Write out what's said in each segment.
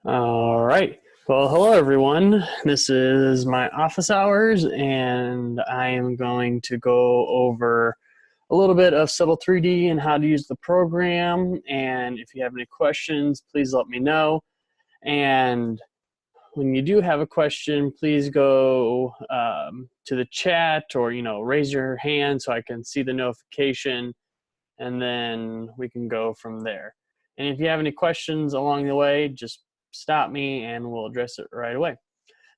All right. Well, hello everyone. This is my office hours, and I am going to go over a little bit of settle3D and how to use the program. And if you have any questions, please let me know. And when you do have a question, please go to the chat or raise your hand so I can see the notification, and then we can go from there. And if you have any questions along the way, just stop me and we'll address it right away.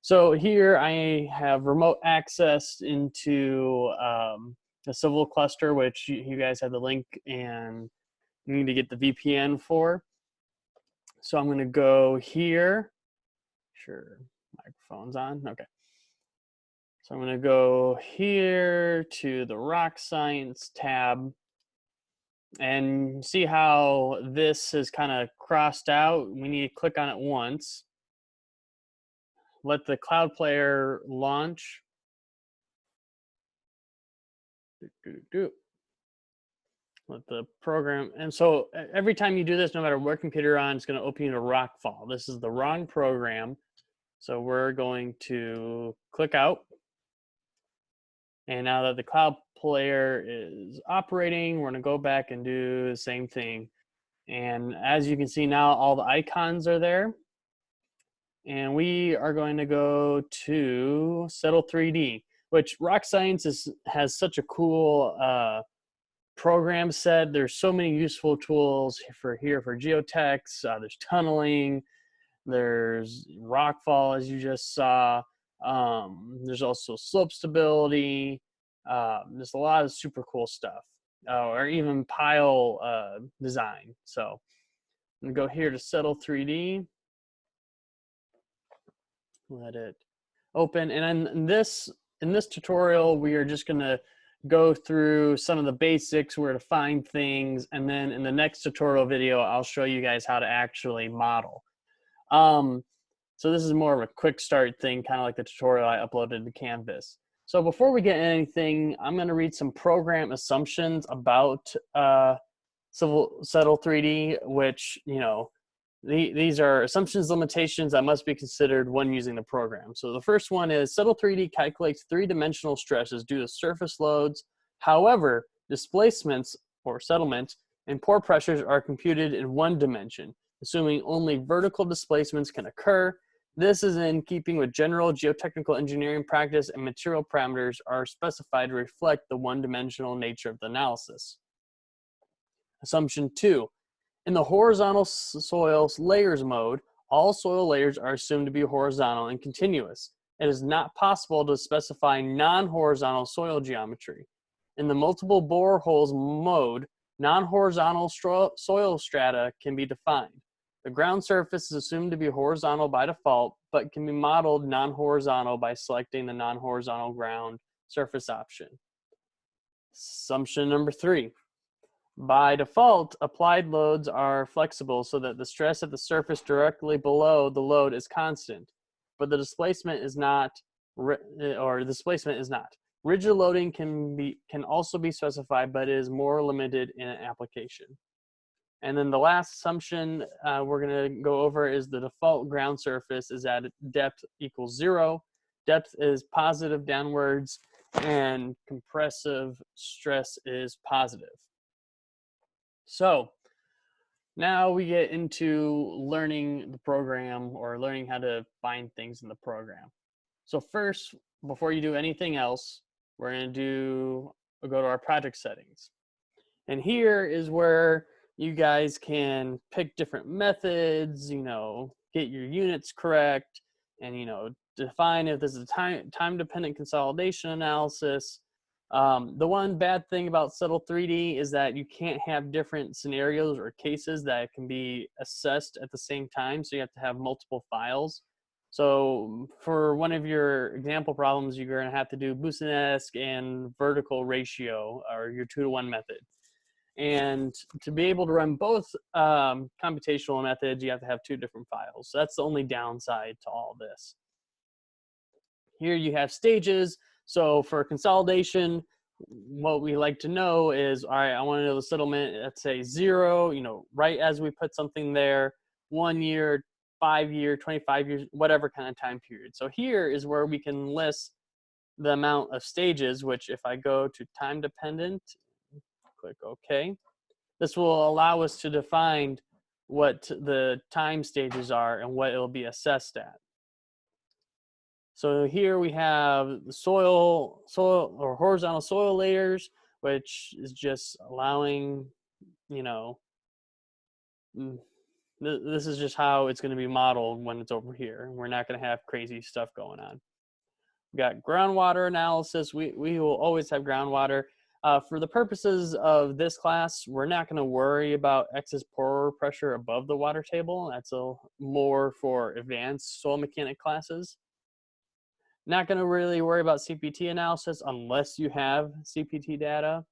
So here I have remote access into the civil cluster, which you guys have the link and you need to get the VPN for. So I'm going to go here. Sure, microphone's on. Okay. So I'm going to go here to the Rocscience tab. And see how this is kind of crossed out. We need to click on it once. Let the cloud player launch. Let the program, and so every time you do this, no matter what computer you're on, it's going to open you to Rockfall. This is the wrong program. So we're going to click out. And now that the cloud player is operating, we're going to go back and do the same thing. And as you can see now, all the icons are there. And we are going to go to settle3D, which Rocscience has such a cool program set. There's so many useful tools for geotechs. There's tunneling, there's rockfall, as you just saw. There's also slope stability. There's a lot of super cool stuff, or even pile design. So I'm gonna go here to settle3D. Let it open, and in this tutorial we are just going to go through some of the basics, where to find things, and then in the next tutorial video I'll show you guys how to actually model. So this is more of a quick start thing, kind of like the tutorial I uploaded to Canvas. So before we get anything, I'm going to read some program assumptions about settle3D, which these are assumptions, limitations that must be considered when using the program. So the first one is settle3D calculates three-dimensional stresses due to surface loads. However, displacements or settlement and pore pressures are computed in one dimension, assuming only vertical displacements can occur. This is in keeping with general geotechnical engineering practice, and material parameters are specified to reflect the one-dimensional nature of the analysis. Assumption 2. In the horizontal soil layers mode, all soil layers are assumed to be horizontal and continuous. It is not possible to specify non-horizontal soil geometry. In the multiple boreholes mode, non-horizontal soil strata can be defined. The ground surface is assumed to be horizontal by default, but can be modeled non-horizontal by selecting the non-horizontal ground surface option. Assumption number 3. By default, applied loads are flexible so that the stress at the surface directly below the load is constant, but the displacement is not, Rigid loading can also be specified, but is more limited in application. And then the last assumption we're going to go over is the default ground surface is at depth equals 0. Depth is positive downwards, and compressive stress is positive. So now we get into learning the program, or learning how to find things in the program. So first, before you do anything else, we're going to go to our project settings. And here is where you guys can pick different methods, get your units correct, and, define if this is a time-dependent consolidation analysis. The one bad thing about settle3D is that you can't have different scenarios or cases that can be assessed at the same time, so you have to have multiple files. So for one of your example problems, you're going to have to do Boussinesq and vertical ratio, or your 2-to-1 method. And to be able to run both computational methods, you have to have 2 different files. So that's the only downside to all this. Here you have stages. So for consolidation, what we like to know is, all right, I want to know the settlement at, say, 0, right as we put something there, 1 year, 5 year, 25 years, whatever kind of time period. So here is where we can list the amount of stages, which if I go to time dependent, click OK, this will allow us to define what the time stages are and what it'll be assessed at. So here we have the soil or horizontal soil layers, which is just allowing, you know, this is just how it's going to be modeled when it's over here. We're not going to have crazy stuff going on. We got groundwater analysis. We will always have groundwater. For the purposes of this class, we're not going to worry about excess pore pressure above the water table. That's more for advanced soil mechanic classes. Not going to really worry about CPT analysis unless you have CPT data.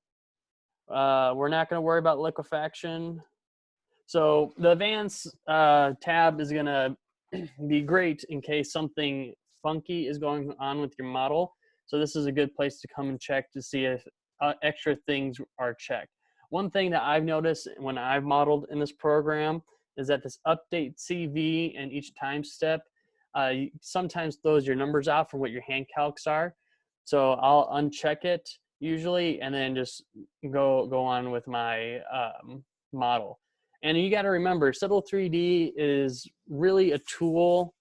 We're not going to worry about liquefaction. So the advanced tab is going to be great in case something funky is going on with your model. So this is a good place to come and check to see if extra things are checked. One thing that I've noticed when I've modeled in this program is that this update CV and each time step sometimes throws your numbers out for what your hand calcs are. So I'll uncheck it usually and then just go on with my model. And you got to remember, settle3D is really a tool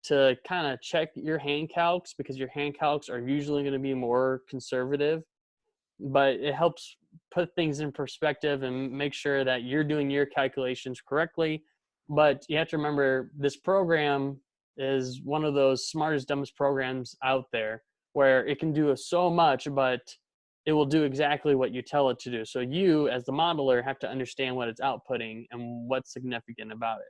to kind of check your hand calcs, because your hand calcs are usually going to be more conservative, but it helps put things in perspective and make sure that you're doing your calculations correctly. But you have to remember, this program is one of those smartest, dumbest programs out there, where it can do so much, but it will do exactly what you tell it to do. So you, as the modeler, have to understand what it's outputting and what's significant about it.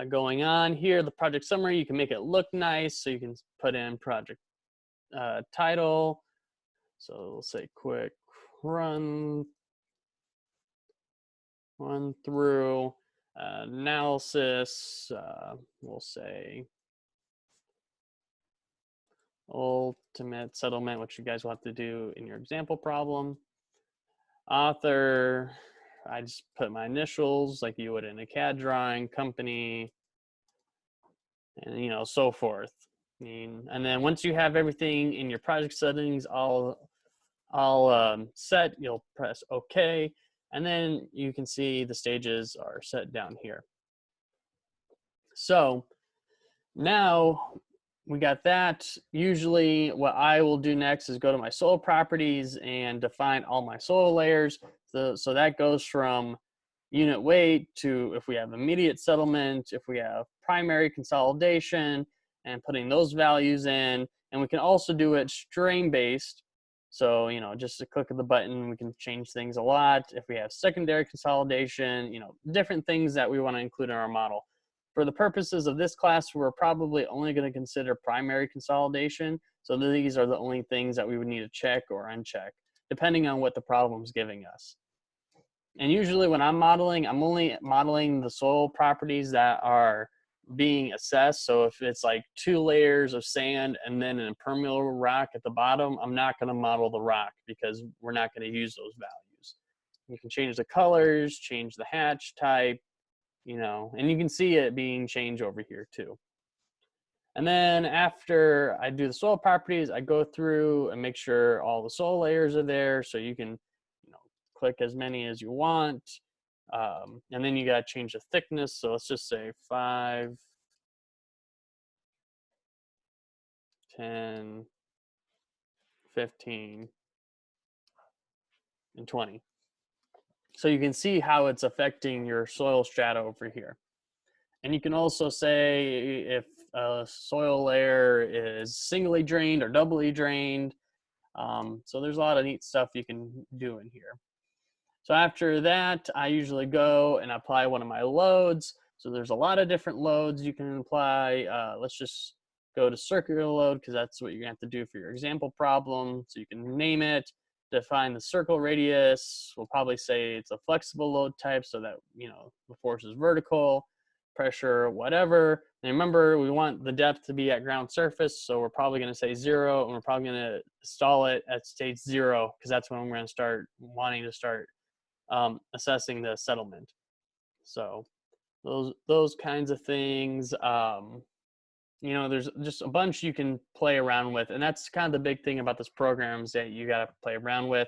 Going on here, the project summary, you can make it look nice. So you can put in project title. So we'll say quick run through analysis. We'll say ultimate settlement, which you guys will have to do in your example problem. Author, I just put my initials like you would in a CAD drawing, company, and so forth. And then once you have everything in your project settings all set, you'll press OK, and then you can see the stages are set down here. So now we got that. Usually what I will do next is go to my soil properties and define all my soil layers. So that goes from unit weight to if we have immediate settlement, if we have primary consolidation, and putting those values in. And we can also do it stream based. So, just a click of the button, we can change things a lot. If we have secondary consolidation, different things that we want to include in our model. For the purposes of this class, we're probably only going to consider primary consolidation. So these are the only things that we would need to check or uncheck, depending on what the problem's giving us. And usually when I'm modeling, I'm only modeling the soil properties that are being assessed. So if it's like 2 layers of sand and then an impermeable rock at the bottom, I'm not going to model the rock because we're not going to use those values. You can change the colors, change the hatch type, and you can see it being changed over here too. And then after I do the soil properties, I go through and make sure all the soil layers are there. So you can, click as many as you want. And then you got to change the thickness. So let's just say 5, 10, 15, and 20. So you can see how it's affecting your soil strata over here. And you can also say if a soil layer is singly drained or doubly drained. So there's a lot of neat stuff you can do in here. So after that, I usually go and apply one of my loads. So there's a lot of different loads you can apply. Let's just go to circular load because that's what you're going to have to do for your example problem. So you can name it, define the circle radius. We'll probably say it's a flexible load type so that, the force is vertical, pressure, whatever. And remember, we want the depth to be at ground surface. So we're probably going to say 0, and we're probably going to install it at stage 0 because that's when we're going to start wanting to start assessing the settlement. So those kinds of things. You know, there's just a bunch you can play around with, and that's kind of the big thing about this program is that you got to play around with.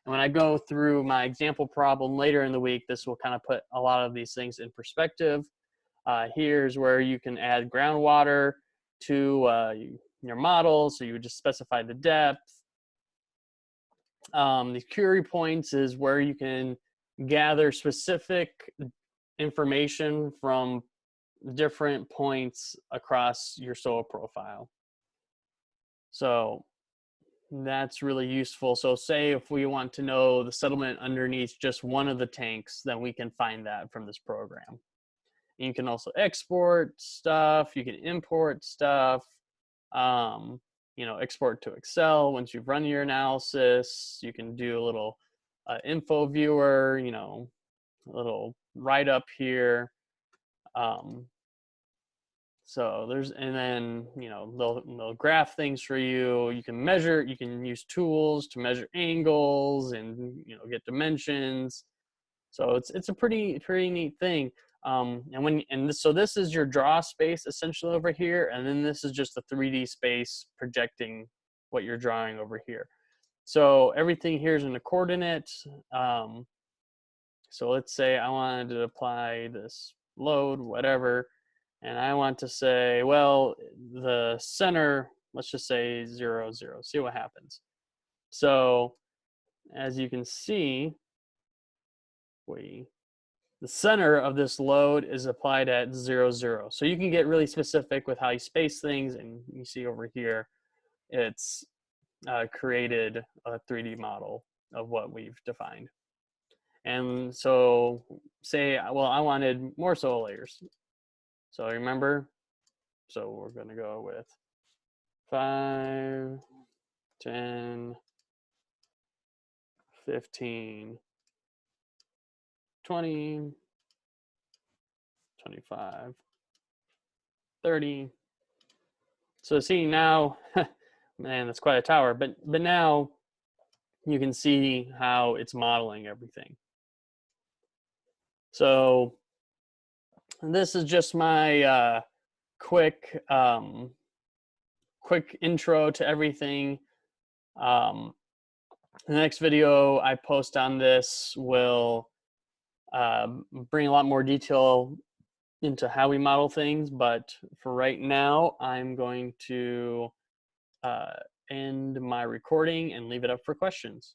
And when I go through my example problem later in the week, this will kind of put a lot of these things in perspective. Here's where you can add groundwater to your model, so you would just specify the depth. The query points is where you can gather specific information from different points across your soil profile. So that's really useful. So say if we want to know the settlement underneath just one of the tanks, then we can find that from this program. And you can also export stuff, you can import stuff, you know, export to Excel once you've run your analysis. You can do a little info viewer, you know, a little write-up here. So there's, and then, you know, they'll graph things for you. You can measure, you can use tools to measure angles and, you know, get dimensions. So it's a pretty neat thing. So this is your draw space essentially over here, and then this is just the 3D space projecting what you're drawing over here. So everything here is in a coordinate. So let's say I wanted to apply this load, whatever, and I want to say, well, the center, let's just say 0, 0, see what happens. So as you can see, the center of this load is applied at 0, 0. So you can get really specific with how you space things, and you see over here, it's created a 3D model of what we've defined. And so say, well, I wanted more soil layers. So remember, so we're gonna go with 5, 10, 15, 20, 25, 30. So see now, man, that's quite a tower, but now you can see how it's modeling everything. So this is just my quick intro to everything. The next video I post on this will bring a lot more detail into how we model things, but for right now, I'm going to end my recording and leave it up for questions.